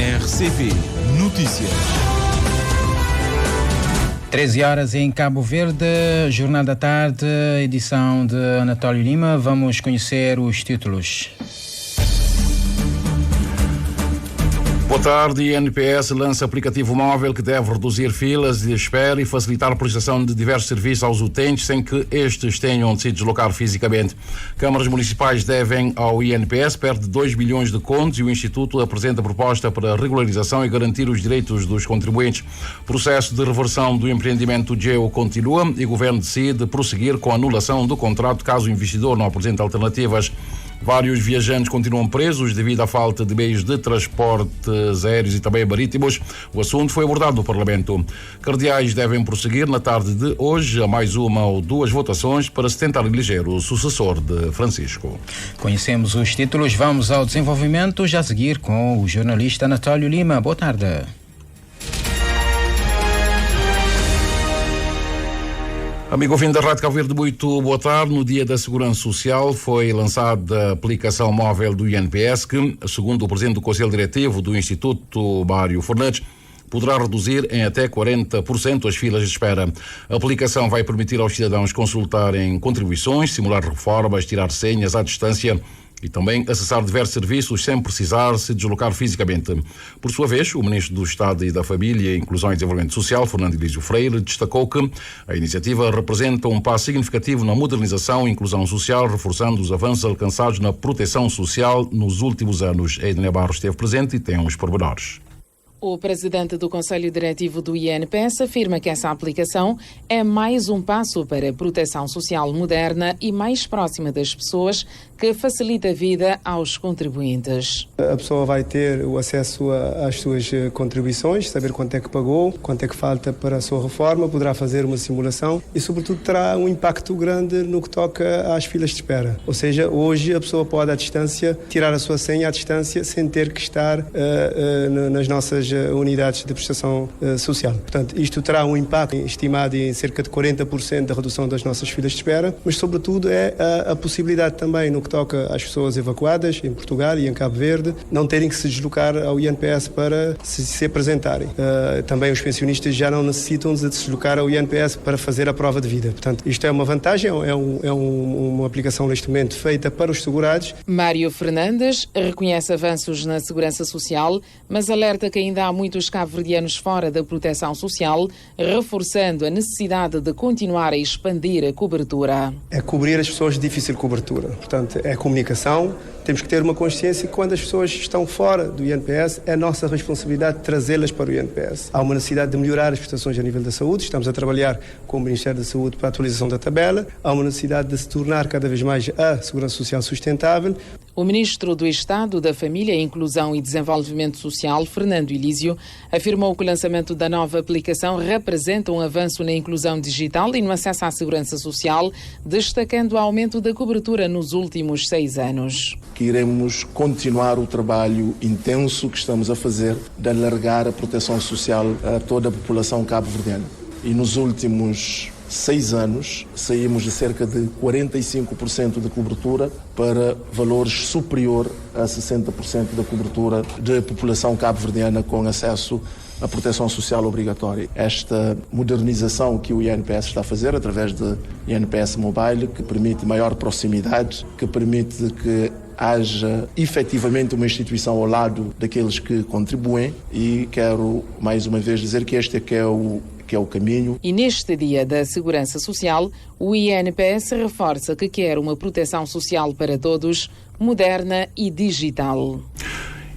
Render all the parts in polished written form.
RCP Notícias. 13 horas em Cabo Verde, Jornal da Tarde, edição de Anatólio Lima. Vamos conhecer os títulos. Boa tarde. INPS lança aplicativo móvel que deve reduzir filas de espera e facilitar a prestação de diversos serviços aos utentes sem que estes tenham de se deslocar fisicamente. Câmaras municipais devem ao INPS perto de 2 bilhões de contos e o Instituto apresenta proposta para regularização e garantir os direitos dos contribuintes. Processo de reversão do empreendimento GEO continua e o Governo decide prosseguir com a anulação do contrato caso o investidor não apresente alternativas. Vários viajantes continuam presos devido à falta de meios de transportes aéreos e também marítimos. O assunto foi abordado no Parlamento. Cardeais devem prosseguir na tarde de hoje a mais uma ou duas votações para se tentar eleger o sucessor de Francisco. Conhecemos os títulos, vamos ao desenvolvimento já a seguir com o jornalista Anatólio Lima. Boa tarde. Amigo ouvinte da Rádio Cabo Verde, muito boa tarde. No Dia da Segurança Social foi lançada a aplicação móvel do INPS que, segundo o Presidente do Conselho Diretivo do Instituto, Mário Fernandes, poderá reduzir em até 40% as filas de espera. A aplicação vai permitir aos cidadãos consultarem contribuições, simular reformas, tirar senhas à distância e também acessar diversos serviços sem precisar se deslocar fisicamente. Por sua vez, o Ministro do Estado e da Família, Inclusão e Desenvolvimento Social, Fernando Elísio Freire, destacou que a iniciativa representa um passo significativo na modernização e inclusão social, reforçando os avanços alcançados na proteção social nos últimos anos. Edna Barros esteve presente e tem uns pormenores. O presidente do Conselho Diretivo do INPS afirma que essa aplicação é mais um passo para a proteção social moderna e mais próxima das pessoas, que facilita a vida aos contribuintes. A pessoa vai ter o acesso às suas contribuições, saber quanto é que pagou, quanto é que falta para a sua reforma, poderá fazer uma simulação e, sobretudo, terá um impacto grande no que toca às filas de espera. Ou seja, hoje a pessoa pode, à distância, tirar a sua senha à distância sem ter que estar nas nossas unidades de prestação social. Portanto, isto terá um impacto estimado em cerca de 40% da redução das nossas filas de espera, mas, sobretudo, é a possibilidade também, no que toca às pessoas evacuadas em Portugal e em Cabo Verde, não terem que se deslocar ao INPS para se apresentarem. Também os pensionistas já não necessitam de se deslocar ao INPS para fazer a prova de vida. Portanto, isto é uma vantagem, é uma aplicação neste momento feita para os segurados. Mário Fernandes reconhece avanços na segurança social, mas alerta que ainda há muitos cabo-verdianos fora da proteção social, reforçando a necessidade de continuar a expandir a cobertura. É cobrir as pessoas de difícil cobertura. Portanto, é comunicação. Temos que ter uma consciência que quando as pessoas estão fora do INPS, é nossa responsabilidade trazê-las para o INPS. Há uma necessidade de melhorar as prestações a nível da saúde. Estamos a trabalhar com o Ministério da Saúde para a atualização da tabela. Há uma necessidade de se tornar cada vez mais a segurança social sustentável. O Ministro do Estado da Família, Inclusão e Desenvolvimento Social, Fernando Elísio, afirmou que o lançamento da nova aplicação representa um avanço na inclusão digital e no acesso à segurança social, destacando o aumento da cobertura nos últimos 6 anos. Que iremos continuar o trabalho intenso que estamos a fazer de alargar a proteção social a toda a população cabo-verdiana. E nos últimos 6 anos, saímos de cerca de 45% de cobertura para valores superior a 60% da cobertura da população cabo-verdiana com acesso à proteção social obrigatória. Esta modernização que o INPS está a fazer através do INPS Mobile, que permite maior proximidade, que permite que haja efetivamente uma instituição ao lado daqueles que contribuem, e quero mais uma vez dizer que este é que é o caminho. E neste Dia da Segurança Social, o INPS reforça que quer uma proteção social para todos, moderna e digital.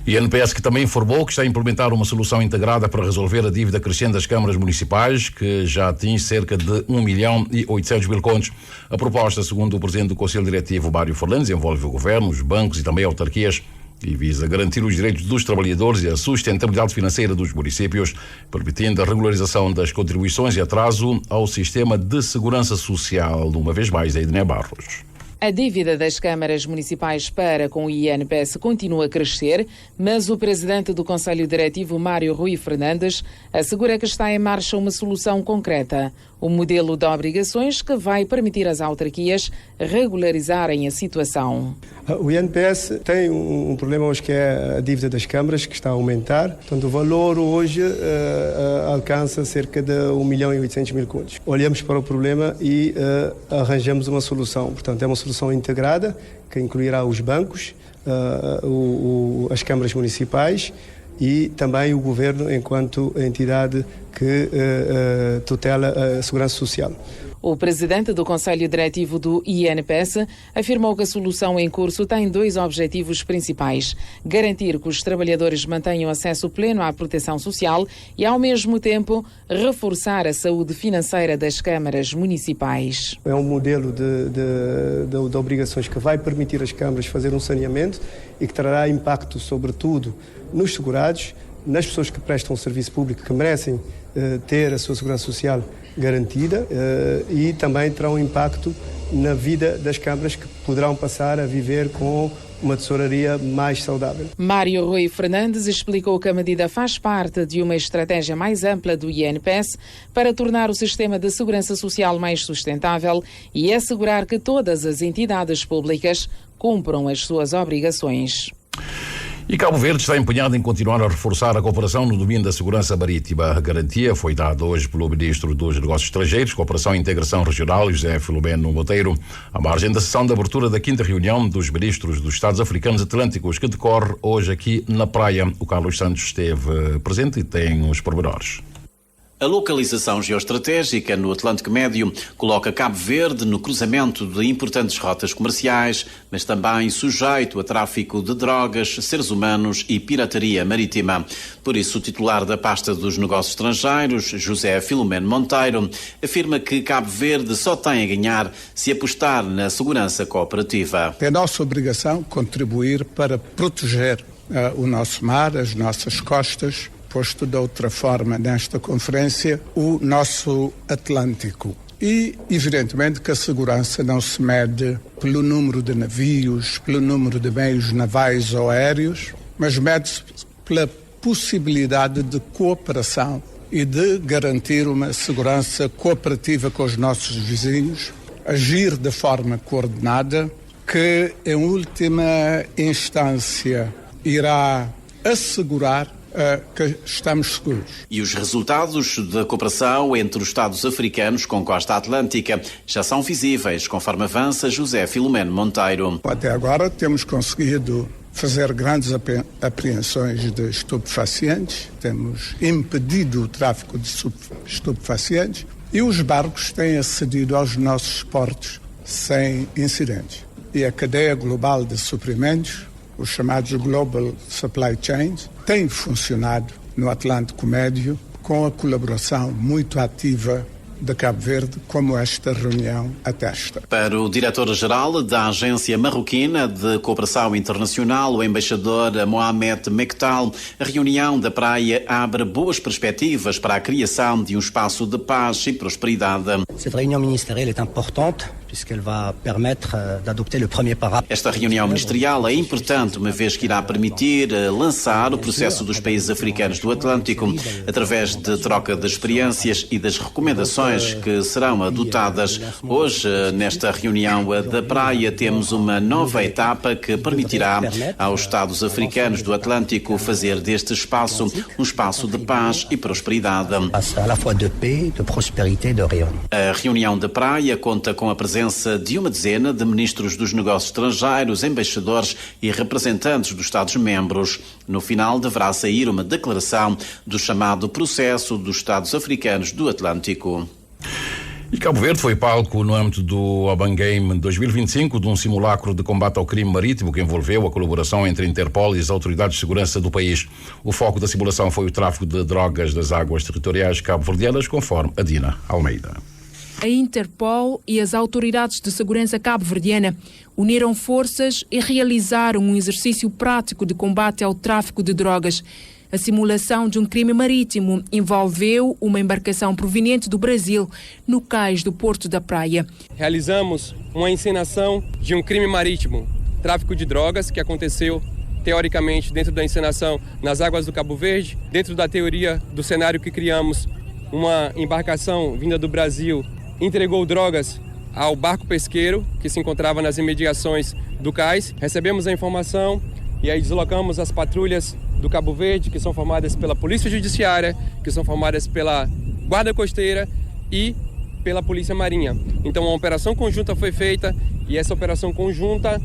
INPS que também informou que está a implementar uma solução integrada para resolver a dívida crescente das câmaras municipais, que já atinge cerca de 1.800.000 contos. A proposta, segundo o Presidente do Conselho Diretivo, Mário Fernandes, envolve o Governo, os bancos e também autarquias e visa garantir os direitos dos trabalhadores e a sustentabilidade financeira dos municípios, permitindo a regularização das contribuições e atraso ao sistema de segurança social. Uma vez mais, Edna Barros. A dívida das câmaras municipais para com o INPS continua a crescer, mas o presidente do Conselho Diretivo, Mário Rui Fernandes, assegura que está em marcha uma solução concreta, o modelo de obrigações que vai permitir às autarquias regularizarem a situação. O INPS tem um problema hoje que é a dívida das câmaras, que está a aumentar. Portanto, o valor hoje alcança cerca de 1.800.000 contos. Olhamos para o problema e arranjamos uma solução. Portanto, é uma solução integrada que incluirá os bancos, as câmaras municipais e também o governo enquanto entidade que tutela a segurança social. O presidente do Conselho Diretivo do INPS afirmou que a solução em curso tem 2 objetivos principais: garantir que os trabalhadores mantenham acesso pleno à proteção social e, ao mesmo tempo, reforçar a saúde financeira das câmaras municipais. É um modelo de obrigações que vai permitir às câmaras fazer um saneamento e que trará impacto, sobretudo, nos segurados, nas pessoas que prestam serviço público, que merecem ter a sua segurança social garantida, e também terá um impacto na vida das câmaras, que poderão passar a viver com uma tesouraria mais saudável. Mário Rui Fernandes explicou que a medida faz parte de uma estratégia mais ampla do INPS para tornar o sistema de segurança social mais sustentável e assegurar que todas as entidades públicas cumpram as suas obrigações. E Cabo Verde está empenhado em continuar a reforçar a cooperação no domínio da segurança marítima. A garantia foi dada hoje pelo Ministro dos Negócios Estrangeiros, Cooperação e Integração Regional, José Filomeno Monteiro, à margem da sessão de abertura da 5ª reunião dos ministros dos Estados Africanos Atlânticos, que decorre hoje aqui na praia. O Carlos Santos esteve presente e tem os pormenores. A localização geoestratégica no Atlântico Médio coloca Cabo Verde no cruzamento de importantes rotas comerciais, mas também sujeito a tráfico de drogas, seres humanos e pirataria marítima. Por isso, o titular da pasta dos negócios estrangeiros, José Filomeno Monteiro, afirma que Cabo Verde só tem a ganhar se apostar na segurança cooperativa. É nossa obrigação contribuir para proteger o nosso mar, as nossas costas, posto de outra forma nesta conferência, o nosso Atlântico. E, evidentemente, que a segurança não se mede pelo número de navios, pelo número de meios navais ou aéreos, mas mede-se pela possibilidade de cooperação e de garantir uma segurança cooperativa com os nossos vizinhos, agir de forma coordenada, que, em última instância, irá assegurar que estamos seguros. E os resultados da cooperação entre os Estados africanos com costa atlântica já são visíveis, conforme avança José Filomeno Monteiro. Até agora temos conseguido fazer grandes apreensões de estupefacientes, temos impedido o tráfico de estupefacientes e os barcos têm acedido aos nossos portos sem incidentes. E a cadeia global de suprimentos, os chamados Global Supply Chains, tem funcionado no Atlântico Médio com a colaboração muito ativa de Cabo Verde, como esta reunião atesta. Para o diretor-geral da Agência Marroquina de Cooperação Internacional, o embaixador Mohamed Mektal, a reunião da praia abre boas perspectivas para a criação de um espaço de paz e prosperidade. Cette réunion ministérielle est importante puisqu'elle va permettre d'adopter le premier pas. Esta reunião ministerial é importante, uma vez que irá permitir lançar o processo dos países africanos do Atlântico através de troca de experiências e das recomendações que serão adotadas. Hoje, nesta reunião da praia, temos uma nova etapa que permitirá aos Estados africanos do Atlântico fazer deste espaço um espaço de paz e prosperidade. A reunião da praia conta com a presença de uma dezena de ministros dos negócios estrangeiros, embaixadores e representantes dos Estados-membros. No final, deverá sair uma declaração do chamado Processo dos Estados Africanos do Atlântico. E Cabo Verde foi palco no âmbito do Open Game 2025 de um simulacro de combate ao crime marítimo que envolveu a colaboração entre a Interpol e as autoridades de segurança do país. O foco da simulação foi o tráfico de drogas das águas territoriais cabo-verdianas, conforme a Dina Almeida. A Interpol e as autoridades de segurança cabo-verdiana uniram forças e realizaram um exercício prático de combate ao tráfico de drogas. A simulação de um crime marítimo envolveu uma embarcação proveniente do Brasil no cais do Porto da Praia. Realizamos uma encenação de um crime marítimo, tráfico de drogas, que aconteceu teoricamente dentro da encenação nas águas do Cabo Verde. Dentro da teoria do cenário que criamos, uma embarcação vinda do Brasil entregou drogas ao barco pesqueiro que se encontrava nas imediações do cais. Recebemos a informação e aí deslocamos as patrulhas do Cabo Verde, que são formadas pela Polícia Judiciária, que são formadas pela Guarda Costeira e pela Polícia Marinha. Então uma operação conjunta foi feita e essa operação conjunta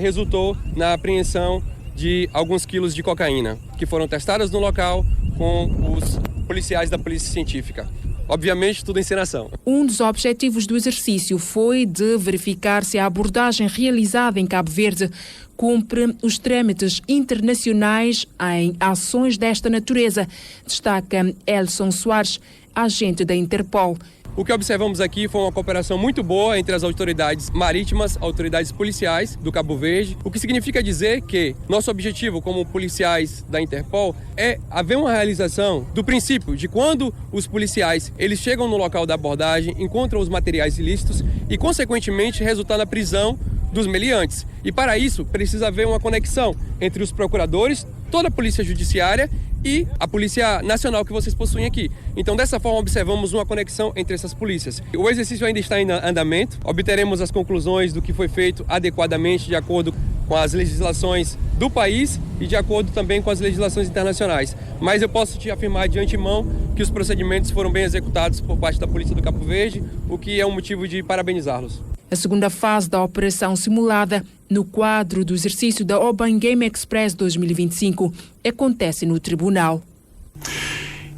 resultou na apreensão de alguns quilos de cocaína, que foram testadas no local com os policiais da Polícia Científica. Obviamente, tudo encenação. Um dos objetivos do exercício foi de verificar se a abordagem realizada em Cabo Verde cumpre os trâmites internacionais em ações desta natureza, destaca Elson Soares, agente da Interpol. O que observamos aqui foi uma cooperação muito boa entre as autoridades marítimas, autoridades policiais do Cabo Verde, o que significa dizer que nosso objetivo como policiais da Interpol é haver uma realização do princípio de quando os policiais eles chegam no local da abordagem, encontram os materiais ilícitos e, consequentemente, resultar na prisão dos meliantes. E para isso precisa haver uma conexão entre os procuradores, toda a Polícia Judiciária e a Polícia Nacional que vocês possuem aqui. Então, dessa forma, observamos uma conexão entre essas polícias. O exercício ainda está em andamento, obteremos as conclusões do que foi feito adequadamente de acordo com as legislações do país e de acordo também com as legislações internacionais. Mas eu posso te afirmar de antemão que os procedimentos foram bem executados por parte da Polícia do Cabo Verde, o que é um motivo de parabenizá-los. A segunda fase da operação simulada no quadro do exercício da Open Game Express 2025 acontece no tribunal.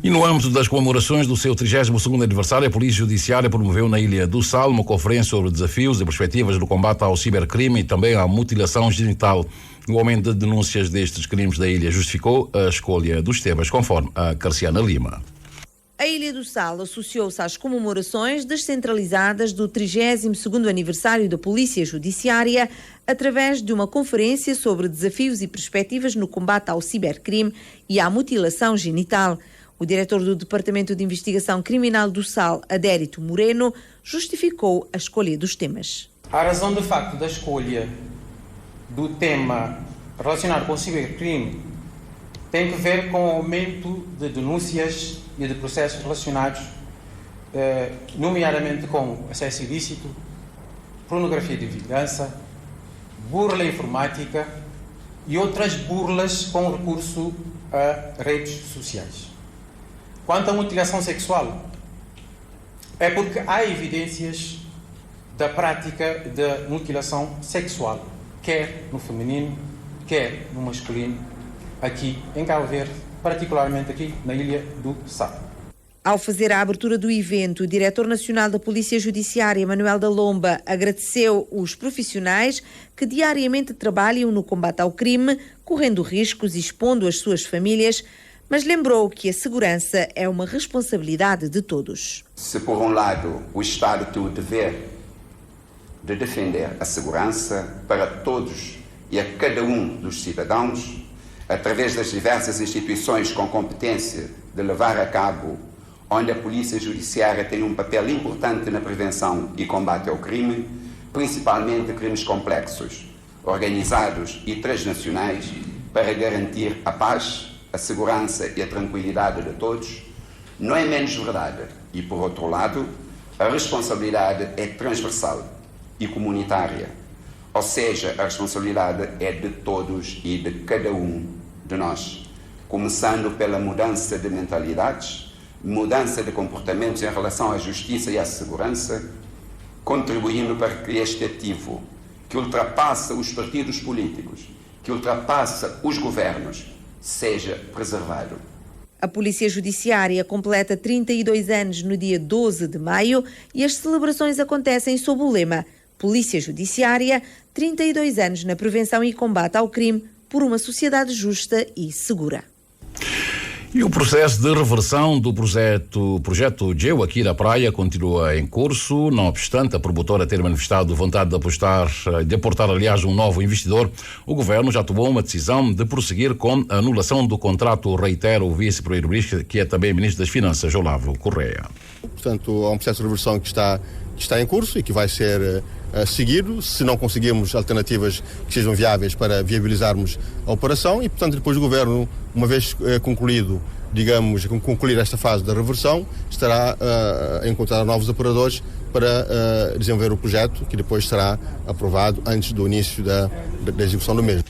E no âmbito das comemorações do seu 32º aniversário, a Polícia Judiciária promoveu na Ilha do Sal uma conferência sobre desafios e perspectivas no combate ao cibercrime e também à mutilação genital. O aumento de denúncias destes crimes da ilha justificou a escolha dos temas, conforme a Carciana Lima. A Ilha do Sal associou-se às comemorações descentralizadas do 32º aniversário da Polícia Judiciária através de uma conferência sobre desafios e perspectivas no combate ao cibercrime e à mutilação genital. O diretor do Departamento de Investigação Criminal do Sal, Adérito Moreno, justificou a escolha dos temas. A razão de facto da escolha do tema relacionado com o cibercrime tem que ver com o aumento de denúncias e de processos relacionados, nomeadamente com acesso ilícito, pornografia de vingança, burla informática e outras burlas com recurso a redes sociais. Quanto à mutilação sexual, é porque há evidências da prática da mutilação sexual, quer no feminino, quer no masculino, aqui em Cabo Verde, particularmente aqui na Ilha do Sal. Ao fazer a abertura do evento, o diretor nacional da Polícia Judiciária, Manuel da Lomba, agradeceu os profissionais que diariamente trabalham no combate ao crime, correndo riscos e expondo as suas famílias, mas lembrou que a segurança é uma responsabilidade de todos. Se por um lado o Estado tem o dever de defender a segurança para todos e a cada um dos cidadãos, através das diversas instituições com competência de levar a cabo, onde a Polícia Judiciária tem um papel importante na prevenção e combate ao crime, principalmente crimes complexos, organizados e transnacionais, para garantir a paz, a segurança e a tranquilidade de todos, não é menos verdade. E, por outro lado, a responsabilidade é transversal e comunitária. Ou seja, a responsabilidade é de todos e de cada um de nós, começando pela mudança de mentalidades, mudança de comportamentos em relação à justiça e à segurança, contribuindo para que este ativo, que ultrapassa os partidos políticos, que ultrapassa os governos, seja preservado. A Polícia Judiciária completa 32 anos no dia 12 de maio e as celebrações acontecem sob o lema Polícia Judiciária, 32 anos na prevenção e combate ao crime por uma sociedade justa e segura. E o processo de reversão do projeto GEO aqui na praia continua em curso. Não obstante a promotora ter manifestado vontade de aportar, aliás, um novo investidor, o governo já tomou uma decisão de prosseguir com a anulação do contrato, reitera o vice-primeiro-ministro, que é também ministro das Finanças, Olavo Correia. Portanto, há um processo de reversão que está em curso e que vai ser seguido, se não conseguirmos alternativas que sejam viáveis para viabilizarmos a operação e, portanto, depois o governo, uma vez concluir esta fase da reversão, estará a encontrar novos operadores para desenvolver o projeto, que depois será aprovado antes do início da execução do mesmo.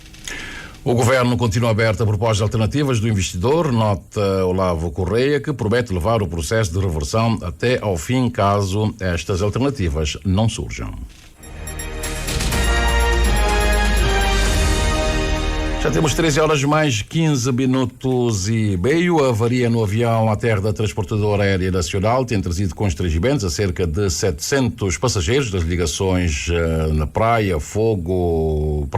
O governo continua aberto a propostas alternativas do investidor, nota Olavo Correia, que promete levar o processo de reversão até ao fim, caso estas alternativas não surjam. Já temos 13 horas mais 15 minutos e meio. A avaria no avião à terra da Transportadora Aérea Nacional tem trazido constrangimentos a cerca de 700 passageiros das ligações na Praia Fogo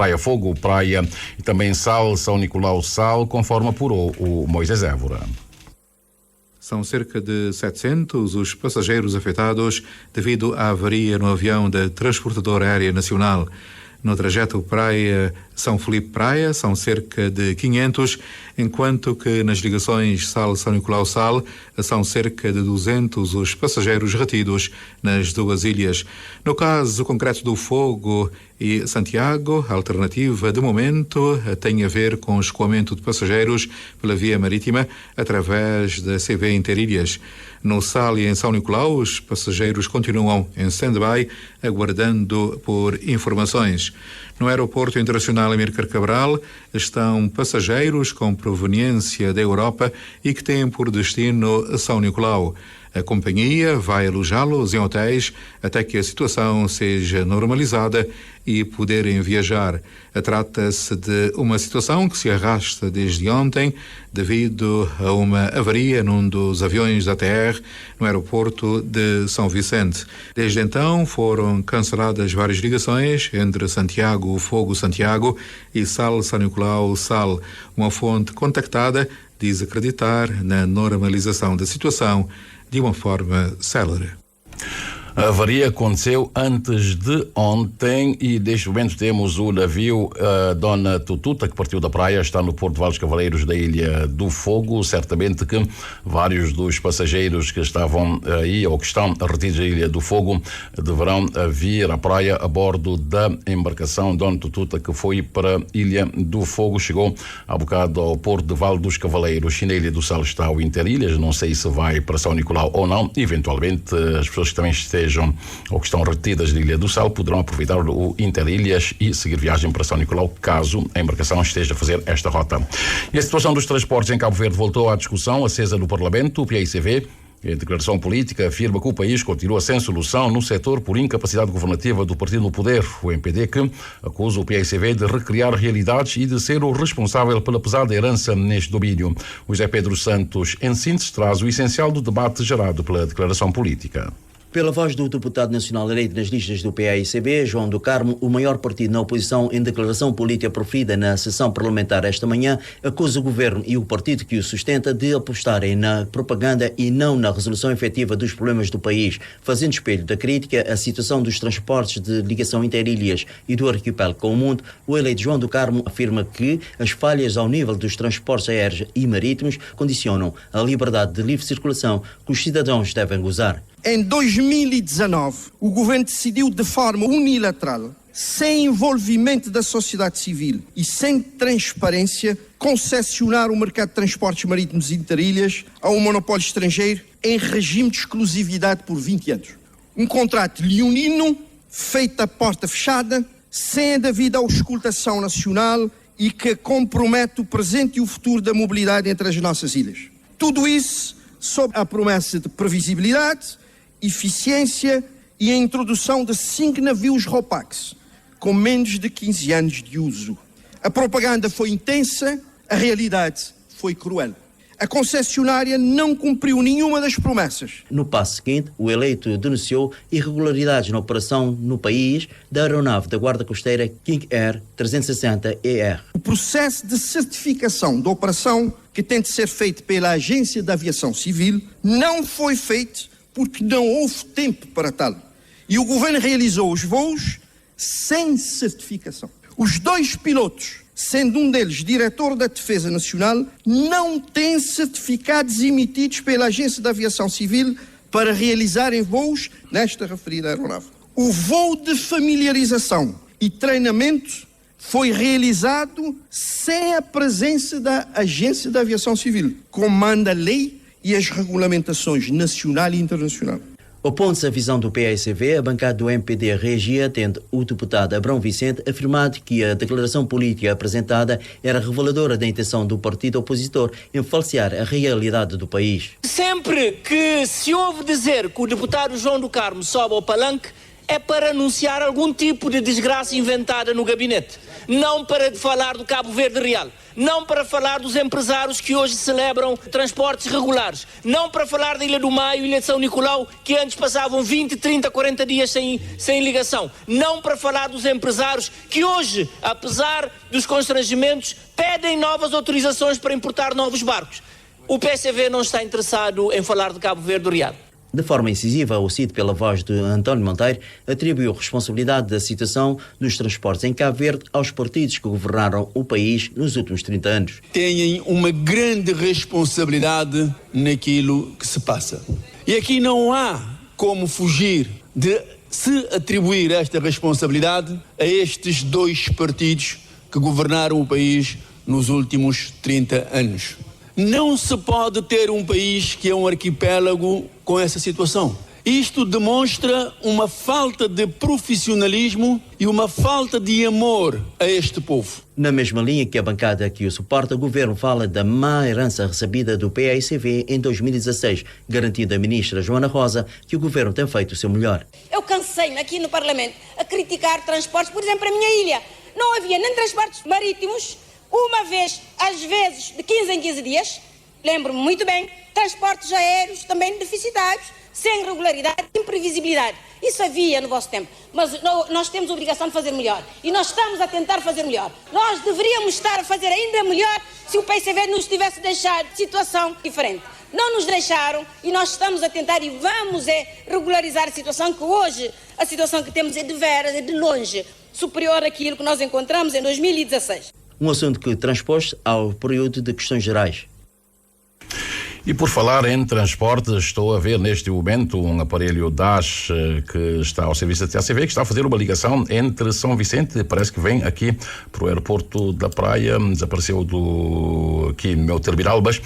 e também Sal, São Nicolau Sal, conforme apurou o Moisés Évora. São cerca de 700 os passageiros afetados devido à avaria no avião da Transportadora Aérea Nacional. No trajeto Praia-São Felipe-Praia são cerca de 500, enquanto que nas ligações Sal-São Nicolau-Sal são cerca de 200 os passageiros retidos nas duas ilhas. No caso concreto do Fogo e Santiago, a alternativa de momento tem a ver com o escoamento de passageiros pela via marítima através da CV Interilhas. No Sal e em São Nicolau, os passageiros continuam em stand-by, aguardando por informações. No aeroporto internacional Amílcar Cabral estão passageiros com proveniência da Europa e que têm por destino São Nicolau. A companhia vai alojá-los em hotéis até que a situação seja normalizada e poderem viajar. Trata-se de uma situação que se arrasta desde ontem devido a uma avaria num dos aviões da TR no aeroporto de São Vicente. Desde então foram canceladas várias ligações entre Santiago, Fogo, Santiago e Sal, São Nicolau, Sal. Uma fonte contactada diz acreditar na normalização da situação de uma forma célere. A avaria aconteceu antes de ontem e neste momento temos o navio Dona Tututa, que partiu da praia, está no Porto de Valos Cavaleiros da Ilha do Fogo. Certamente que vários dos passageiros que estavam aí ou que estão retidos da Ilha do Fogo deverão vir à praia a bordo da embarcação Dona Tututa, que foi para a Ilha do Fogo. Chegou há bocado ao Porto de Valos dos Cavaleiros. E na Ilha do Sal está o Interilhas, não sei se vai para São Nicolau ou não. Eventualmente as pessoas que também estejam ou que estão retidas na Ilha do Sal poderão aproveitar o Interilhas e seguir viagem para São Nicolau, caso a embarcação esteja a fazer esta rota. E a situação dos transportes em Cabo Verde voltou à discussão acesa no Parlamento. O PAICV, em declaração política, afirma que o país continua sem solução no setor por incapacidade governativa do partido no poder. O MPD que acusa o PAICV de recriar realidades e de ser o responsável pela pesada herança neste domínio. O José Pedro Santos, em síntese, traz o essencial do debate gerado pela declaração política. Pela voz do deputado nacional eleito nas listas do PAICB, João do Carmo, o maior partido na oposição, em declaração política proferida na sessão parlamentar esta manhã, acusa o governo e o partido que o sustenta de apostarem na propaganda e não na resolução efetiva dos problemas do país. Fazendo espelho da crítica à situação dos transportes de ligação interilhas e do arquipélago com o mundo, o eleito João do Carmo afirma que as falhas ao nível dos transportes aéreos e marítimos condicionam a liberdade de livre circulação que os cidadãos devem gozar. Em 2019, o governo decidiu de forma unilateral, sem envolvimento da sociedade civil e sem transparência, concessionar o mercado de transportes marítimos interilhas a um monopólio estrangeiro em regime de exclusividade por 20 anos. Um contrato leonino, feito a porta fechada, sem a devida auscultação nacional e que compromete o presente e o futuro da mobilidade entre as nossas ilhas. Tudo isso sob a promessa de previsibilidade, eficiência e a introdução de 5 navios RoPax, com menos de 15 anos de uso. A propaganda foi intensa, a realidade foi cruel. A concessionária não cumpriu nenhuma das promessas. No passo seguinte, o eleito denunciou irregularidades na operação no país da aeronave da Guarda Costeira King Air 360ER. O processo de certificação da operação que tem de ser feito pela Agência de Aviação Civil não foi feito porque não houve tempo para tal. E o governo realizou os voos sem certificação. Os 2 pilotos, sendo um deles diretor da Defesa Nacional, não têm certificados emitidos pela Agência de Aviação Civil para realizarem voos nesta referida aeronave. O voo de familiarização e treinamento foi realizado sem a presença da Agência de Aviação Civil, como manda a lei e as regulamentações nacional e internacional. Opondo-se à visão do PAICV, a bancada do MPD reagia, tendo o deputado Abrão Vicente afirmado que a declaração política apresentada era reveladora da intenção do partido opositor em falsear a realidade do país. Sempre que se ouve dizer que o deputado João do Carmo sobe ao palanque, é para anunciar algum tipo de desgraça inventada no gabinete. Não para falar do Cabo Verde Real. Não para falar dos empresários que hoje celebram transportes regulares. Não para falar da Ilha do Maio e Ilha de São Nicolau, que antes passavam 20, 30, 40 dias sem ligação. Não para falar dos empresários que hoje, apesar dos constrangimentos, pedem novas autorizações para importar novos barcos. O PCV não está interessado em falar de Cabo Verde Real. De forma incisiva, o CID, pela voz de António Monteiro, atribuiu a responsabilidade da situação dos transportes em Cabo Verde aos partidos que governaram o país nos últimos 30 anos. Têm uma grande responsabilidade naquilo que se passa. E aqui não há como fugir de se atribuir esta responsabilidade a estes 2 partidos que governaram o país nos últimos 30 anos. Não se pode ter um país que é um arquipélago com essa situação. Isto demonstra uma falta de profissionalismo e uma falta de amor a este povo. Na mesma linha que a bancada que o suporta, o governo fala da má herança recebida do PAICV em 2016, garantindo a ministra Joana Rosa que o governo tem feito o seu melhor. Eu cansei-me aqui no Parlamento a criticar transportes, por exemplo, a minha ilha. Não havia nem transportes marítimos, uma vez, às vezes, de 15 em 15 dias, lembro-me muito bem, transportes aéreos também deficitários, sem regularidade, imprevisibilidade. Isso havia no vosso tempo, mas nós temos a obrigação de fazer melhor. E nós estamos a tentar fazer melhor. Nós deveríamos estar a fazer ainda melhor se o PCV nos tivesse deixado situação diferente. Não nos deixaram e nós estamos a tentar e vamos regularizar a situação, que hoje a situação que temos é de veras, é de longe, superior àquilo que nós encontramos em 2016. Um assunto que transpôs ao período de questões gerais. E por falar em transportes, estou a ver neste momento um aparelho DAS que está ao serviço da TACV, que está a fazer uma ligação entre São Vicente, parece que vem aqui para o aeroporto da Praia, desapareceu aqui no meu terminal, mas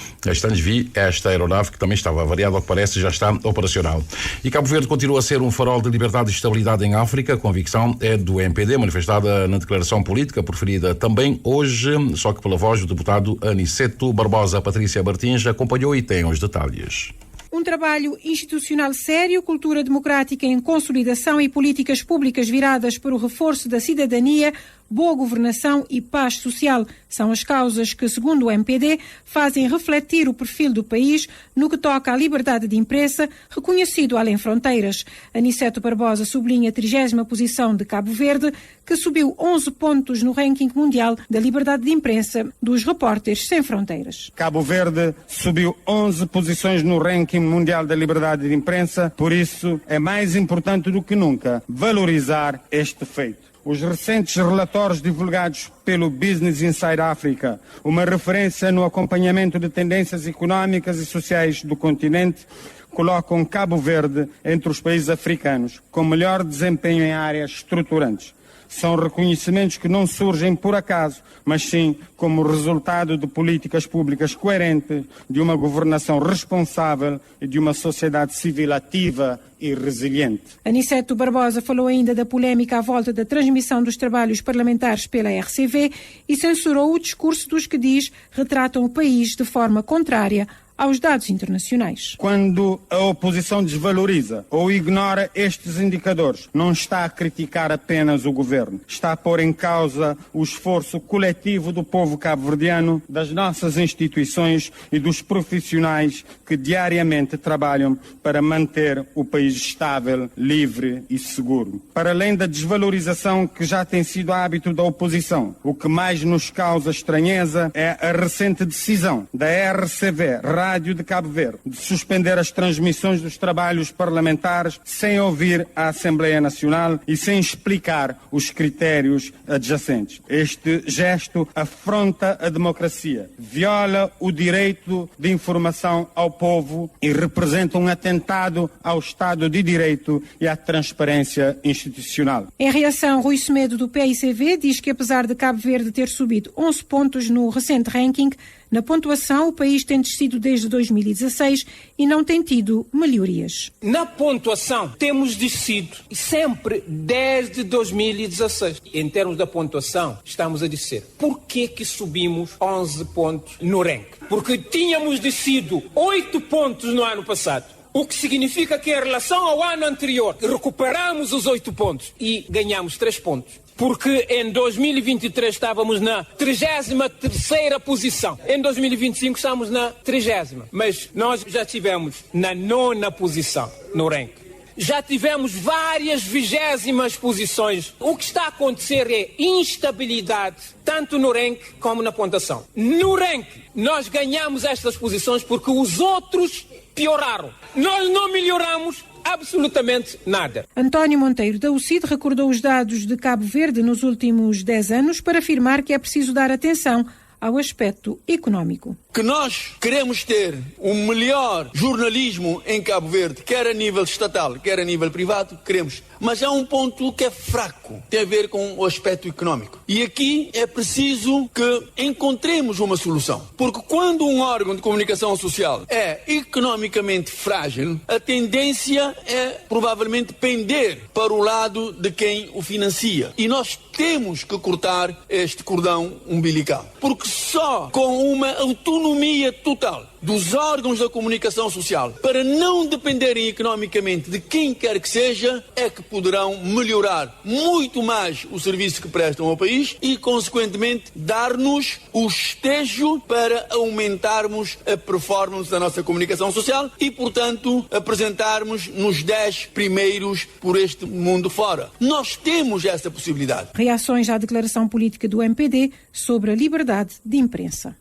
antes vi esta aeronave que também estava avariada, ao que parece já está operacional. E Cabo Verde continua a ser um farol de liberdade e estabilidade em África, a convicção é do MPD, manifestada na declaração política proferida também hoje, só que pela voz do deputado Aniceto Barbosa. Patrícia Martins acompanhou e tem os detalhes. Um trabalho institucional sério, cultura democrática em consolidação e políticas públicas viradas para o reforço da cidadania, boa governação e paz social são as causas que, segundo o MPD, fazem refletir o perfil do país no que toca à liberdade de imprensa, reconhecido além fronteiras. Aniceto Barbosa sublinha a 30ª posição de Cabo Verde, que subiu 11 pontos no ranking mundial da liberdade de imprensa dos Repórteres Sem Fronteiras. Cabo Verde subiu 11 posições no ranking mundial da liberdade de imprensa, por isso é mais importante do que nunca valorizar este feito. Os recentes relatórios divulgados pelo Business Inside Africa, uma referência no acompanhamento de tendências económicas e sociais do continente, colocam Cabo Verde entre os países africanos com melhor desempenho em áreas estruturantes. São reconhecimentos que não surgem por acaso, mas sim como resultado de políticas públicas coerentes, de uma governação responsável e de uma sociedade civil ativa e resiliente. Aniceto Barbosa falou ainda da polémica à volta da transmissão dos trabalhos parlamentares pela RCV e censurou o discurso dos que diz retratam o país de forma contrária aos dados internacionais. Quando a oposição desvaloriza ou ignora estes indicadores, não está a criticar apenas o governo, está a pôr em causa o esforço coletivo do povo povo cabo-verdiano, das nossas instituições e dos profissionais que diariamente trabalham para manter o país estável, livre e seguro. Para além da desvalorização que já tem sido hábito da oposição, o que mais nos causa estranheza é a recente decisão da RCV, Rádio de Cabo Verde, de suspender as transmissões dos trabalhos parlamentares sem ouvir a Assembleia Nacional e sem explicar os critérios adjacentes. Este gesto afronta a democracia, viola o direito de informação ao povo e representa um atentado ao Estado de Direito e à transparência institucional. Em reação, Rui Semedo, do PICV, diz que apesar de Cabo Verde ter subido 11 pontos no recente ranking, na pontuação o país tem descido desde 2016 e não tem tido melhorias. Na pontuação temos descido sempre desde 2016. Em termos da pontuação estamos a descer. Por que subimos 11 pontos no ranking? Porque tínhamos descido 8 pontos no ano passado. O que significa que em relação ao ano anterior recuperamos os 8 pontos e ganhamos 3 pontos. Porque em 2023 estávamos na 33ª posição. Em 2025 estamos na 30ª. Mas nós já estivemos na 9ª posição no ranking. Já tivemos várias 20ª posições. O que está a acontecer é instabilidade, tanto no ranking como na pontuação. No ranking, nós ganhamos estas posições porque os outros pioraram. Nós não melhoramos absolutamente nada. António Monteiro, da UCID, recordou os dados de Cabo Verde nos últimos 10 anos para afirmar que é preciso dar atenção ao aspecto económico. Que nós queremos ter um melhor jornalismo em Cabo Verde, quer a nível estatal, quer a nível privado, queremos. Mas há um ponto que é fraco, tem a ver com o aspecto económico. E aqui é preciso que encontremos uma solução. Porque quando um órgão de comunicação social é economicamente frágil, a tendência é provavelmente pender para o lado de quem o financia. E nós temos que cortar este cordão umbilical. Porque só com uma autonomia total dos órgãos da comunicação social, para não dependerem economicamente de quem quer que seja, é que poderão melhorar muito mais o serviço que prestam ao país e, consequentemente, dar-nos o estejo para aumentarmos a performance da nossa comunicação social e, portanto, apresentarmos nos 10 primeiros por este mundo fora. Nós temos essa possibilidade. Reações à declaração política do MPD sobre a liberdade de imprensa.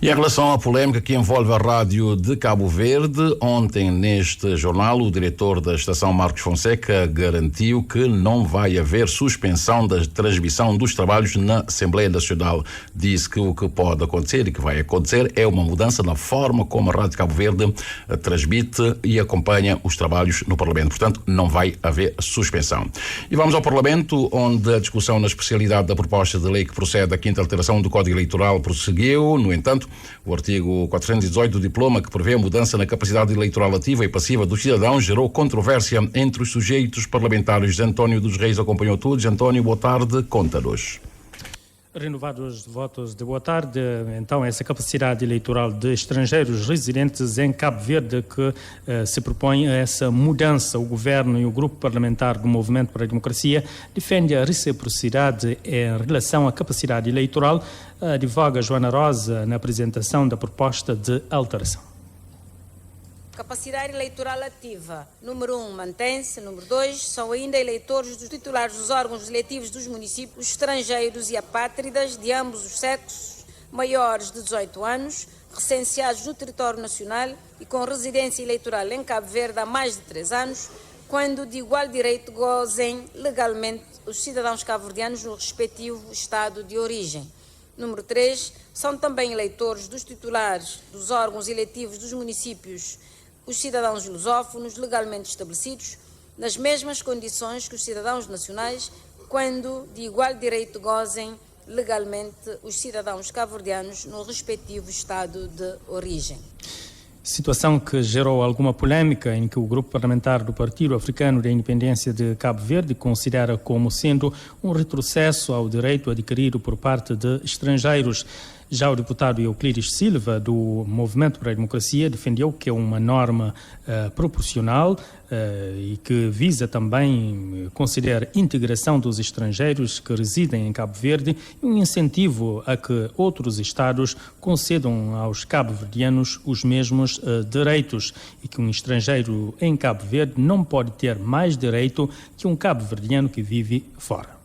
E em relação à polémica que envolve a Rádio de Cabo Verde, ontem neste jornal o diretor da estação, Marcos Fonseca, garantiu que não vai haver suspensão da transmissão dos trabalhos na Assembleia Nacional. Disse que o que pode acontecer e que vai acontecer é uma mudança na forma como a Rádio de Cabo Verde transmite e acompanha os trabalhos no Parlamento. Portanto, não vai haver suspensão. E vamos ao Parlamento, onde a discussão na especialidade da proposta de lei que procede à 5ª alteração do Código Eleitoral prosseguiu. No entanto, o artigo 418 do diploma, que prevê a mudança na capacidade eleitoral ativa e passiva dos cidadãos, gerou controvérsia entre os sujeitos parlamentares. António dos Reis acompanhou tudo. António, boa tarde, conta-nos. Renovados os votos de boa tarde, então essa capacidade eleitoral de estrangeiros residentes em Cabo Verde que se propõe essa mudança. O Governo e o Grupo Parlamentar do Movimento para a Democracia defendem a reciprocidade em relação à capacidade eleitoral. Advoga Joana Rosa na apresentação da proposta de alteração. Capacidade eleitoral ativa. Número 1, mantém-se. Número 2, são ainda eleitores dos titulares dos órgãos eletivos dos municípios, estrangeiros e apátridas de ambos os sexos, maiores de 18 anos, recenseados no território nacional e com residência eleitoral em Cabo Verde há mais de 3 anos, quando de igual direito gozem legalmente os cidadãos cabo-verdianos no respectivo estado de origem. Número 3, são também eleitores dos titulares dos órgãos eletivos dos municípios, os cidadãos lusófonos legalmente estabelecidos, nas mesmas condições que os cidadãos nacionais, quando de igual direito gozem legalmente os cidadãos cabo-verdianos no respectivo estado de origem. Situação que gerou alguma polêmica em que o grupo parlamentar do Partido Africano da Independência de Cabo Verde considera como sendo um retrocesso ao direito adquirido por parte de estrangeiros. Já o deputado Euclides Silva, do Movimento para a Democracia, defendeu que é uma norma proporcional e que visa também considerar a integração dos estrangeiros que residem em Cabo Verde e um incentivo a que outros Estados concedam aos cabo-verdianos os mesmos direitos e que um estrangeiro em Cabo Verde não pode ter mais direito que um cabo-verdiano que vive fora.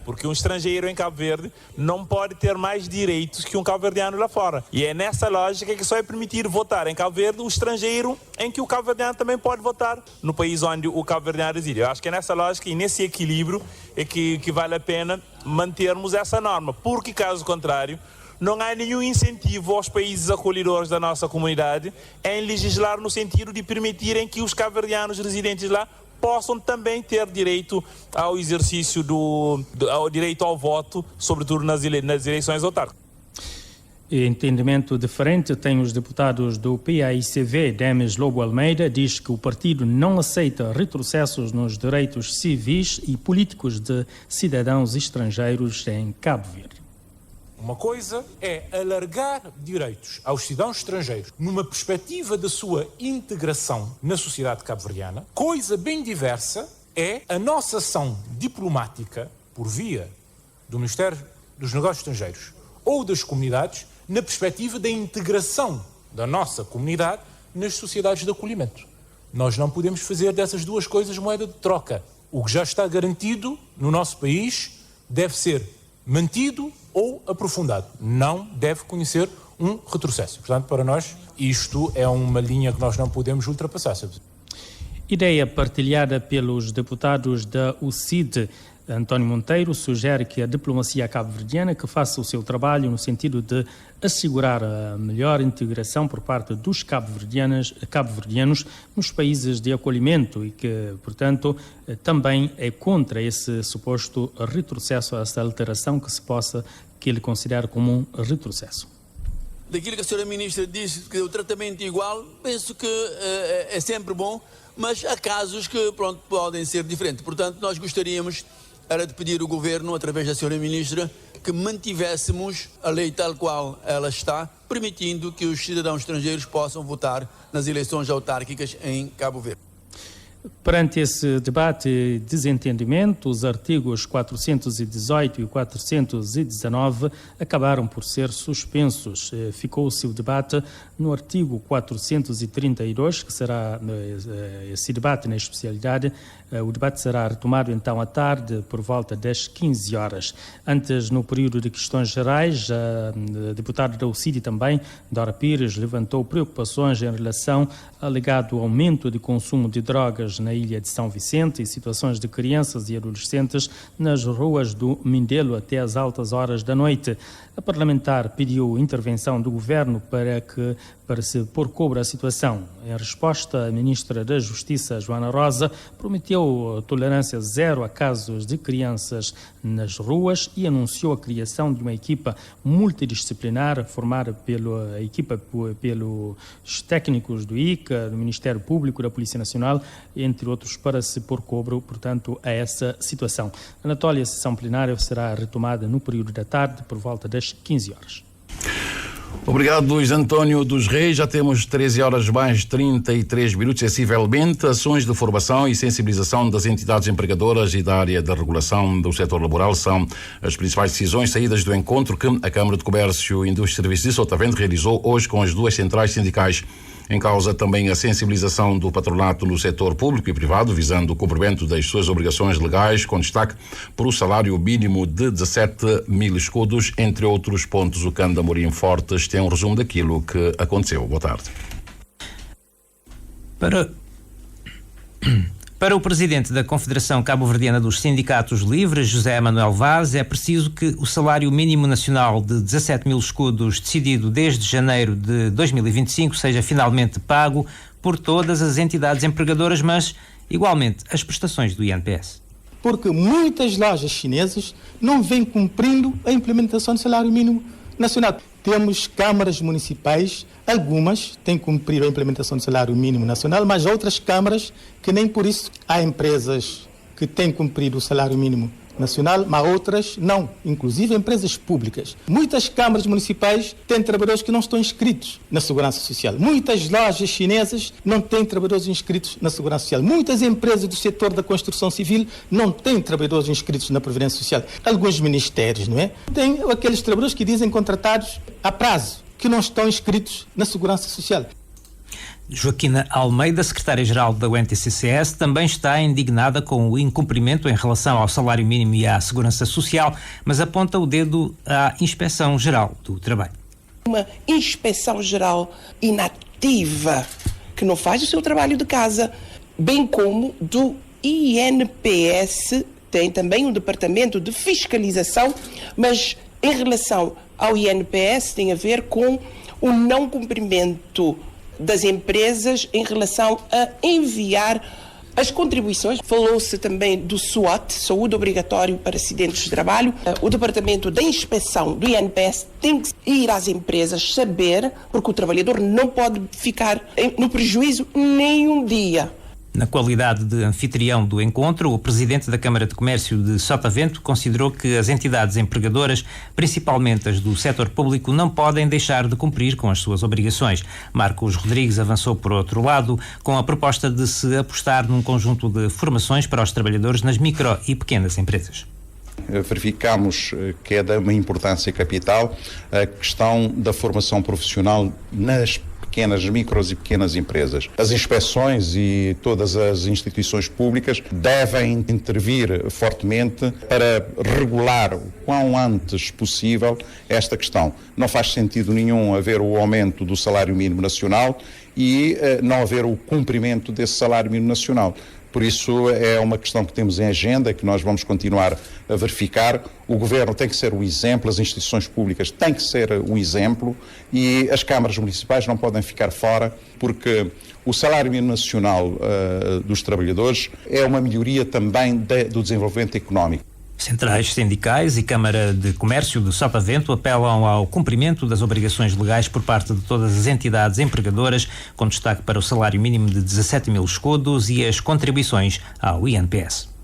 Porque um estrangeiro em Cabo Verde não pode ter mais direitos que um cabo-verdiano lá fora. E é nessa lógica que só é permitir votar em Cabo Verde o estrangeiro em que o cabo-verdiano também pode votar no país onde o cabo-verdiano reside. Eu acho que é nessa lógica e nesse equilíbrio é que vale a pena mantermos essa norma. Porque, caso contrário, não há nenhum incentivo aos países acolhedores da nossa comunidade em legislar no sentido de permitirem que os cabo-verdianos residentes lá possam também ter direito ao exercício ao direito ao voto, sobretudo nas eleições autárquicas. Entendimento diferente tem os deputados do PAICV. Demes Lobo Almeida diz que o partido não aceita retrocessos nos direitos civis e políticos de cidadãos estrangeiros em Cabo Verde. Uma coisa é alargar direitos aos cidadãos estrangeiros numa perspectiva da sua integração na sociedade cabo-verdiana. Coisa bem diversa é a nossa ação diplomática por via do Ministério dos Negócios Estrangeiros ou das comunidades na perspectiva da integração da nossa comunidade nas sociedades de acolhimento. Nós não podemos fazer dessas duas coisas moeda de troca. O que já está garantido no nosso país deve ser mantido ou aprofundado. Não deve conhecer um retrocesso. Portanto, para nós, isto é uma linha que nós não podemos ultrapassar. Ideia partilhada pelos deputados da UCID. António Monteiro sugere que a diplomacia cabo-verdiana que faça o seu trabalho no sentido de assegurar a melhor integração por parte dos cabo-verdianos nos países de acolhimento e que, portanto, também é contra esse suposto retrocesso, essa alteração que ele considera como um retrocesso. Daquilo que a senhora ministra disse, que o tratamento é igual, penso que é sempre bom, mas há casos que podem ser diferentes. Portanto, nós gostaríamos era de pedir ao Governo, através da senhora Ministra, que mantivéssemos a lei tal qual ela está, permitindo que os cidadãos estrangeiros possam votar nas eleições autárquicas em Cabo Verde. Perante esse debate e desentendimento, os artigos 418 e 419 acabaram por ser suspensos. Ficou-se o debate no artigo 432, que será esse debate na especialidade. O debate será retomado então à tarde, por volta das 15 horas. Antes, no período de questões gerais, a deputada da UCID também, Dora Pires, levantou preocupações em relação ao alegado aumento de consumo de drogas na ilha de São Vicente e situações de crianças e adolescentes nas ruas do Mindelo até às altas horas da noite. A parlamentar pediu intervenção do governo para se pôr cobro à situação. Em resposta, a ministra da Justiça, Joana Rosa, prometeu tolerância zero a casos de crianças nas ruas e anunciou a criação de uma equipa multidisciplinar formada pelos técnicos do ICA, do Ministério Público, da Polícia Nacional, entre outros, para se pôr cobro, portanto, a essa situação. Anatólia, a sessão plenária será retomada no período da tarde, por volta das 15 horas. Obrigado, Luís António dos Reis. Já temos 13 horas mais 33 minutos, sensivelmente. Ações de formação e sensibilização das entidades empregadoras e da área da regulação do setor laboral são as principais decisões saídas do encontro que a Câmara de Comércio, Indústria e Serviços de Sotavento realizou hoje com as duas centrais sindicais. Em causa também a sensibilização do patronato no setor público e privado, visando o cumprimento das suas obrigações legais, com destaque para o salário mínimo de 17 mil escudos, entre outros pontos. O Cândido Amorim Fortes tem um resumo daquilo que aconteceu. Boa tarde. Para o presidente da Confederação Cabo-Verdiana dos Sindicatos Livres, José Manuel Vaz, é preciso que o salário mínimo nacional de 17 mil escudos, decidido desde janeiro de 2025, seja finalmente pago por todas as entidades empregadoras, mas, igualmente, as prestações do INPS. Porque muitas lojas chinesas não vêm cumprindo a implementação do salário mínimo nacional. Temos câmaras municipais, algumas têm cumprido a implementação do salário mínimo nacional, mas outras câmaras que nem por isso. Há empresas que têm cumprido o salário mínimo nacional, mas outras não, inclusive empresas públicas. Muitas câmaras municipais têm trabalhadores que não estão inscritos na Segurança Social. Muitas lojas chinesas não têm trabalhadores inscritos na Segurança Social. Muitas empresas do setor da construção civil não têm trabalhadores inscritos na Previdência Social. Alguns ministérios, não é? Tem aqueles trabalhadores que dizem contratados a prazo, que não estão inscritos na Segurança Social. Joaquina Almeida, secretária-geral da UNTCCS, também está indignada com o incumprimento em relação ao salário mínimo e à segurança social, mas aponta o dedo à Inspeção-Geral do Trabalho. Uma Inspeção-Geral inativa, que não faz o seu trabalho de casa, bem como do INPS, tem também um departamento de fiscalização, mas em relação ao INPS tem a ver com o não cumprimento das empresas em relação a enviar as contribuições. Falou-se também do SWOT, Saúde Obrigatório para Acidentes de Trabalho. O Departamento da Inspeção do INPS tem que ir às empresas saber, porque o trabalhador não pode ficar no prejuízo nem um dia. Na qualidade de anfitrião do encontro, o presidente da Câmara de Comércio de Sotavento considerou que as entidades empregadoras, principalmente as do setor público, não podem deixar de cumprir com as suas obrigações. Marcos Rodrigues avançou, por outro lado, com a proposta de se apostar num conjunto de formações para os trabalhadores nas micro e pequenas empresas. Verificamos que é de uma importância capital a questão da formação profissional nas pequenas, micros e pequenas empresas. As inspeções e todas as instituições públicas devem intervir fortemente para regular o quão antes possível esta questão. Não faz sentido nenhum haver o aumento do salário mínimo nacional e não haver o cumprimento desse salário mínimo nacional. Por isso é uma questão que temos em agenda, que nós vamos continuar a verificar. O Governo tem que ser o exemplo, as instituições públicas têm que ser o exemplo e as câmaras municipais não podem ficar fora, porque o salário mínimo nacional dos trabalhadores é uma melhoria também do desenvolvimento económico. Centrais sindicais e Câmara de Comércio de Sotavento apelam ao cumprimento das obrigações legais por parte de todas as entidades empregadoras, com destaque para o salário mínimo de 17 mil escudos e as contribuições ao INPS.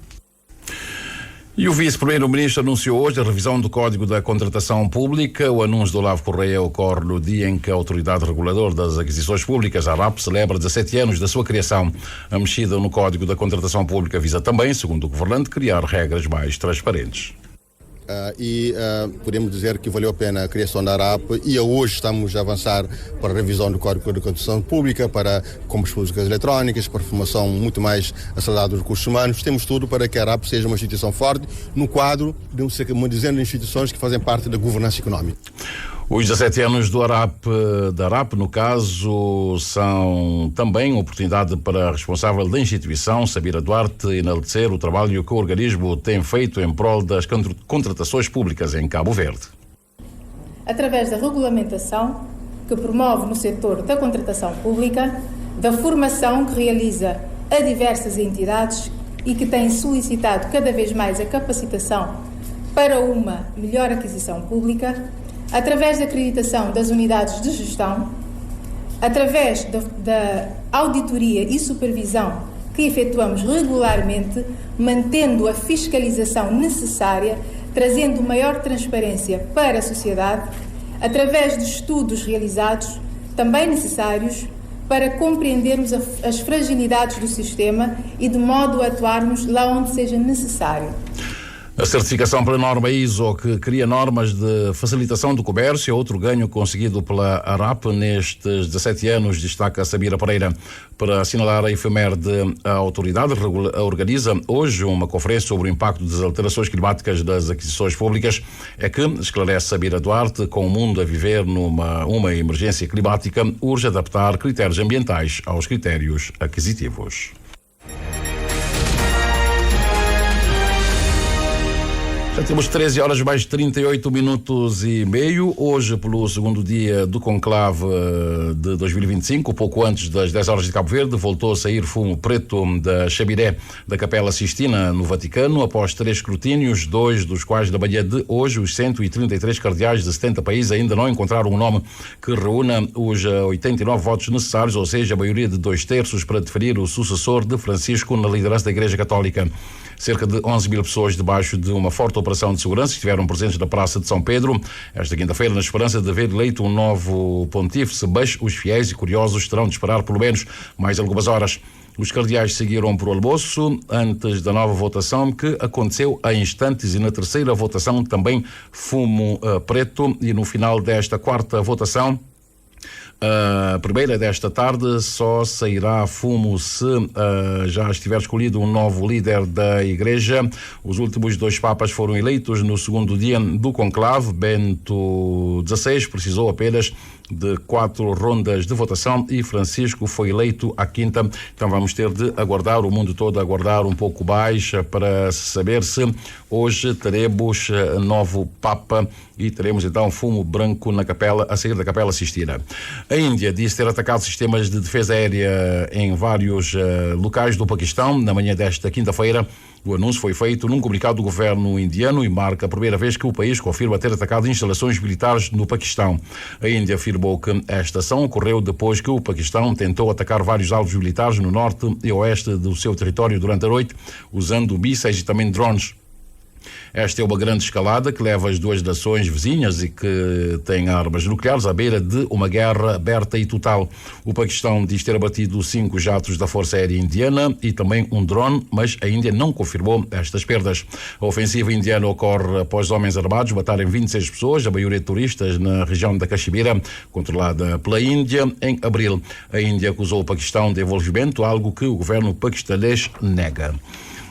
E o vice-primeiro-ministro anunciou hoje a revisão do Código da Contratação Pública. O anúncio do Olavo Correia ocorre no dia em que a Autoridade Reguladora das Aquisições Públicas, a ARAP, celebra 17 anos da sua criação. A mexida no Código da Contratação Pública visa também, segundo o governante, criar regras mais transparentes. Podemos dizer que valeu a pena a criação da ARAP e hoje estamos a avançar para a revisão do Código de Contratação Pública, para compras públicas eletrónicas, para a formação muito mais acelerada dos recursos humanos. Temos tudo para que a ARAP seja uma instituição forte no quadro de uma dezena de instituições que fazem parte da governança económica. Os 17 anos da ARAP, no caso, são também oportunidade para a responsável da instituição, Sabira Duarte, enaltecer o trabalho que o organismo tem feito em prol das contratações públicas em Cabo Verde. Através da regulamentação que promove no setor da contratação pública, da formação que realiza a diversas entidades e que tem solicitado cada vez mais a capacitação para uma melhor aquisição pública, através da acreditação das unidades de gestão, através da auditoria e supervisão que efetuamos regularmente, mantendo a fiscalização necessária, trazendo maior transparência para a sociedade, através de estudos realizados, também necessários, para compreendermos as fragilidades do sistema e de modo a atuarmos lá onde seja necessário. A certificação pela norma ISO, que cria normas de facilitação do comércio, é outro ganho conseguido pela ARAP nestes 17 anos, destaca Sabira Pereira. Para assinalar a efeméride, a autoridade organiza hoje uma conferência sobre o impacto das alterações climáticas das aquisições públicas. É que, esclarece Sabira Duarte, com o mundo a viver uma emergência climática, urge adaptar critérios ambientais aos critérios aquisitivos. Já temos 13 horas mais 38 minutos e meio. Hoje, pelo segundo dia do conclave de 2025, pouco antes das 10 horas de Cabo Verde, voltou a sair fumo preto da chaminé da Capela Sistina no Vaticano, após 3 escrutínios, 2 dos quais da manhã de hoje. Os 133 cardeais de 70 países ainda não encontraram um nome que reúna os 89 votos necessários, ou seja, a maioria de 2/3 para definir o sucessor de Francisco na liderança da Igreja Católica. Cerca de 11 mil pessoas debaixo de uma forte operação de segurança estiveram presentes na Praça de São Pedro esta quinta-feira, na esperança de ver eleito um novo pontífice, mas os fiéis e curiosos terão de esperar pelo menos mais algumas horas. Os cardeais seguiram para o almoço antes da nova votação, que aconteceu a instantes, e na terceira votação também fumo preto, e no final desta quarta votação, a primeira desta tarde, só sairá fumo se já estiver escolhido um novo líder da Igreja. Os últimos 2 papas foram eleitos no segundo dia do conclave. Bento XVI precisou apenas de 4 rondas de votação e Francisco foi eleito à quinta. Então vamos ter de aguardar, o mundo todo aguardar um pouco mais para saber se hoje teremos novo Papa e teremos então fumo branco na capela, a sair da Capela Sistina. A Índia disse ter atacado sistemas de defesa aérea em vários locais do Paquistão na manhã desta quinta-feira. O anúncio foi feito num comunicado do governo indiano e marca a primeira vez que o país confirma ter atacado instalações militares no Paquistão. A Índia afirmou que esta ação ocorreu depois que o Paquistão tentou atacar vários alvos militares no norte e oeste do seu território durante a noite, usando mísseis e também drones. Esta é uma grande escalada que leva as duas nações vizinhas e que têm armas nucleares à beira de uma guerra aberta e total. O Paquistão diz ter abatido 5 jatos da Força Aérea Indiana e também um drone, mas a Índia não confirmou estas perdas. A ofensiva indiana ocorre após homens armados matarem 26 pessoas, a maioria turistas, na região da Caxemira, controlada pela Índia, em abril. A Índia acusou o Paquistão de envolvimento, algo que o governo paquistanês nega.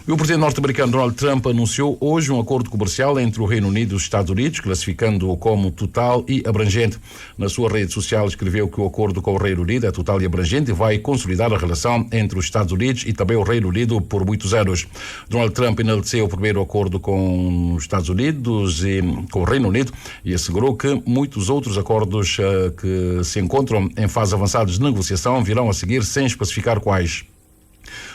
O presidente norte-americano Donald Trump anunciou hoje um acordo comercial entre o Reino Unido e os Estados Unidos, classificando-o como total e abrangente. Na sua rede social escreveu que o acordo com o Reino Unido é total e abrangente e vai consolidar a relação entre os Estados Unidos e também o Reino Unido por muitos anos. Donald Trump enalteceu o primeiro acordo com os Estados Unidos e com o Reino Unido e assegurou que muitos outros acordos que se encontram em fase avançada de negociação virão a seguir, sem especificar quais.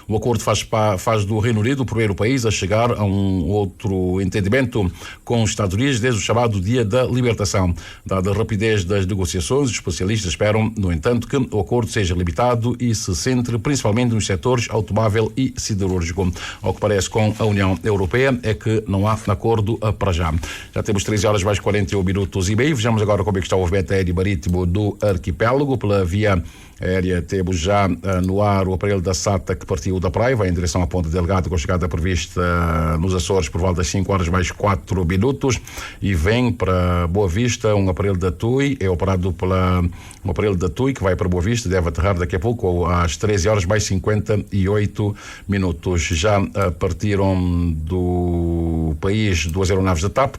O acordo faz do Reino Unido o primeiro país a chegar a um outro entendimento com os Estados Unidos desde o chamado Dia da Libertação. Dada a rapidez das negociações, os especialistas esperam, no entanto, que o acordo seja limitado e se centre principalmente nos setores automóvel e siderúrgico. Ao que parece com a União Europeia é que não há acordo para já. Já temos 13 horas mais 41 minutos e meio. Vejamos agora como é que está o movimento aéreo marítimo do arquipélago. Pela via aérea temos já no ar o aparelho da SATA que partiu da praia, vai em direção à Ponta Delgada, com chegada prevista nos Açores por volta das 5 horas mais 4 minutos, e vem para Boa Vista um aparelho da TUI, é operado um aparelho da TUI que vai para Boa Vista, deve aterrar daqui a pouco às 13 horas mais 58 minutos. Já partiram do país 2 aeronaves da TAP,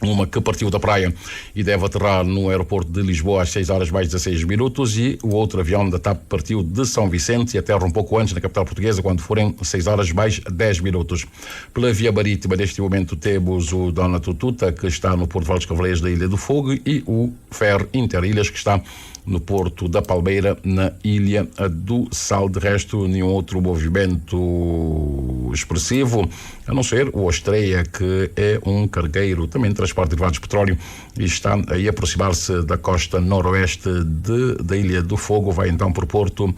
uma que partiu da praia e deve aterrar no aeroporto de Lisboa às 6 horas mais 16 minutos, e o outro avião da TAP partiu de São Vicente e aterra um pouco antes na capital portuguesa, quando forem 6 horas mais 10 minutos. Pela via marítima, neste momento temos o Dona Tututa, que está no Porto de Valdes Cavaleiros da Ilha do Fogo, e o Fer Interilhas, que está no Porto da Palmeira, na Ilha do Sal. De resto, nenhum outro movimento expressivo, a não ser o Ostreia, que é um cargueiro também de transporte de derivados de petróleo e está aí a aproximar-se da costa noroeste da Ilha do Fogo. Vai então por Porto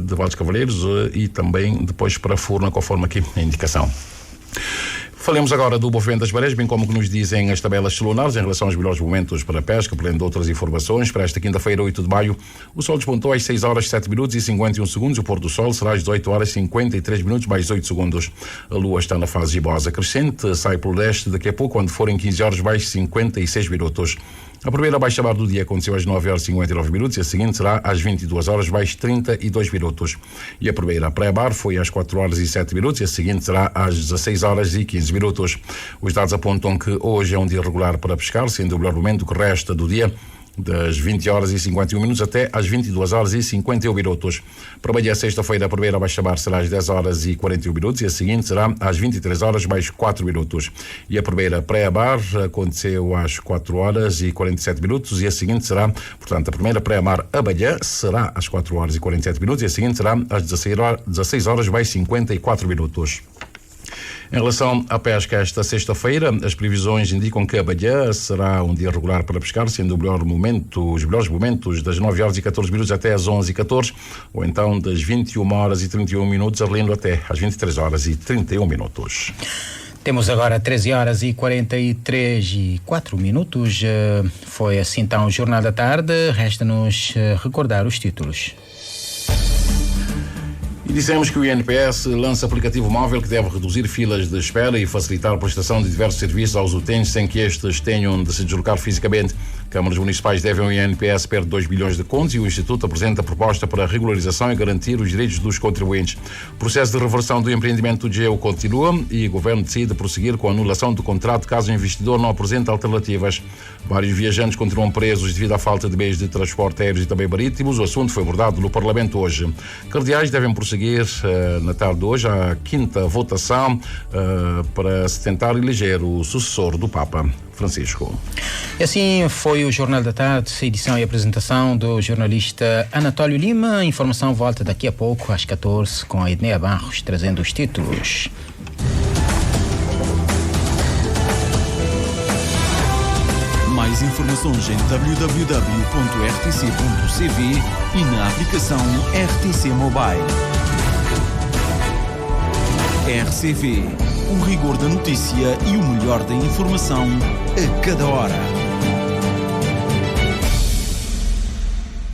de Valdes Cavaleiros e também depois para Furna, conforme aqui a indicação. Falemos agora do movimento das marés, bem como que nos dizem as tabelas solares em relação aos melhores momentos para a pesca, além de outras informações. Para esta quinta-feira, 8 de maio, o sol despontou às 6 horas 7 minutos e 51 segundos. O pôr do sol será às 18 horas 53 minutos mais 8 segundos. A lua está na fase gibosa crescente, sai pelo leste daqui a pouco, quando forem 15 horas mais 56 minutos. A primeira baixa-mar do dia aconteceu às 9 horas e 59 minutos e a seguinte será às 22 horas mais 32 minutos. E a primeira pré-mar foi às 4 horas e 7 minutos e a seguinte será às 16 horas e 15 minutos. Os dados apontam que hoje é um dia regular para pescar, sendo o melhor momento que resta do dia, das 20 horas e 51 minutos até às 22 horas e 51 minutos. Para amanhã, sexta-feira, a primeira baixa-mar será às 10 horas e 41 minutos e a seguinte será às 23 horas mais 4 minutos. E a primeira pré-mar aconteceu às 4 horas e 47 minutos e a seguinte será, portanto, a primeira pré-mar amanhã será às 4 horas e 47 minutos e a seguinte será às 16 horas mais 54 minutos. Em relação à pesca esta sexta-feira, as previsões indicam que a Baía será um dia regular para pescar, sendo os melhores momentos das 9 horas e 14 minutos até às 11 e 14, ou então das 21 horas e 31 minutos, Arlindo, até às 23 horas e 31 minutos. Temos agora 13 horas e 43 e 4 minutos. Foi assim então o Jornal da Tarde. Resta-nos recordar os títulos. E dissemos que o INPS lança aplicativo móvel que deve reduzir filas de espera e facilitar a prestação de diversos serviços aos utentes sem que estes tenham de se deslocar fisicamente. Câmaras municipais devem ao INPS perto de 2 bilhões de contos e o Instituto apresenta a proposta para a regularização e garantir os direitos dos contribuintes. O processo de reversão do empreendimento do GEU continua e o Governo decide prosseguir com a anulação do contrato caso o investidor não apresente alternativas. Vários viajantes continuam presos devido à falta de meios de transporte aéreos e também marítimos. O assunto foi abordado no Parlamento hoje. Cardeais devem prosseguir na tarde de hoje a 5ª votação para se tentar eleger o sucessor do Papa Francisco. E assim foi o Jornal da Tarde, edição e apresentação do jornalista Anatólio Lima. A informação volta daqui a pouco às 14 com a Edneia Barros trazendo os títulos. Mais informações em www.rtc.cv e na aplicação RTC Mobile. RCV, o rigor da notícia e o melhor da informação a cada hora.